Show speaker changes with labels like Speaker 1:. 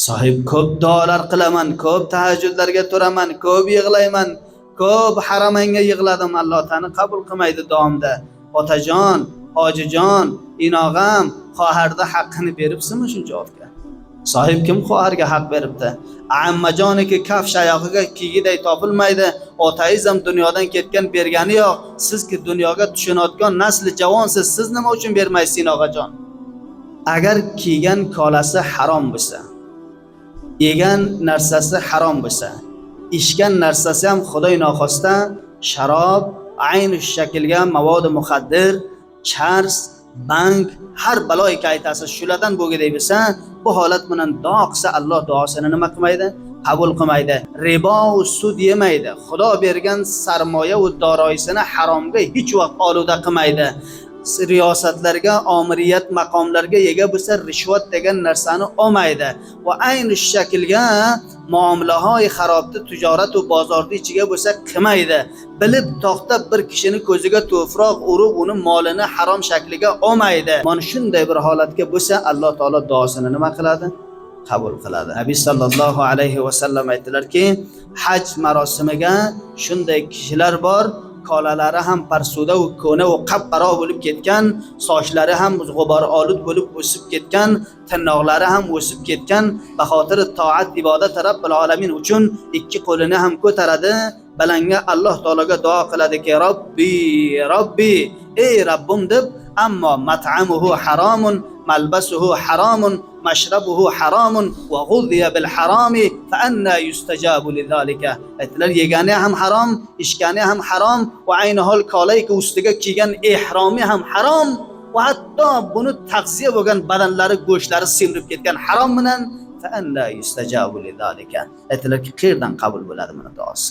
Speaker 1: Sohib ko'p duolar qilaman, ko'p tahajjudlarga turaman, ko'p yig'layman, ko'p haramanga yig'ladim, Alloh tani qabul qilmaydi duomda. Otajon, hojijon, inog'am, xoharda haqqini beribsizmi shuncha otga? Sohib kim xoharga haq beribdi? Ammajoniki kafsh oyog'iga kigiday topilmaydi. Otaizm dunyodan ketgan bergani yo'q. Sizki dunyoga tushunayotgan nasli javonsiz, siz nima uchun bermaysiz inog'ajon? Agar kiygan kolasi harom bo'lsa, yegan narsasi harom bo'lsa, ichgan narsasi ham xudoy noxosta sharob, ayni shaklga mavod muxaddir, chars, bank, har baloy qaytasi shulardan bo'lgidek bo'lsa, bu holat bilan duo qilsa Alloh duosini nima qilmaydi? Qabul qilmaydi. Ribo va sud yemaydi. Xudo bergan sarmoya va doroisini haromga hech vaqt oluda qilmaydi. Riyosatlarga, omiriyat maqomlarga ega bo'lsa rishvat degan narsani olmaydi va ayni shaklga muomalahoy xarobni tijorat va bozorni ichiga bo'lsa qilmaydi. Bilib to'xtab bir kishini ko'ziga to'froq urib uni molini harom shakliga olmaydi. Mana shunday bir holatga bo'lsa Alloh taolo duosini nima qiladi? Qabul qiladi. Nabiy sallallohu alayhi va sallam aytdilarki, haj marosimiga shunday kishilar bor, kolalari ham parsuda va ko'na va qap-qaro bo'lib ketgan, sochlari ham g'ubor olud bo'lib o'sib ketgan, tirnoqlari ham o'sib ketgan, baxotir toat ibodat Robbil alamin uchun ikki qo'lini ham ko'taradi, balanga Alloh taologa duo qiladiki, Robbi, Robbi, ey Rabbim deb, ammo mat'amuhu haramun, malbasuhu haramun, mashrabuhu haramun va g'udhiya bil harami fa anna yustajabu lidhalika. Aytdilar, yegani ham harom, ichgani ham harom va ayni hol kolayki ustiga kiygan ihromi ham harom va hatto buni taqziya bo'lgan badanlari, go'shtlari semirib ketgan harom bilan fa anna yustajabu lidhalika. Aytdilarki, qayerdan qabul bo'ladi mana duosi?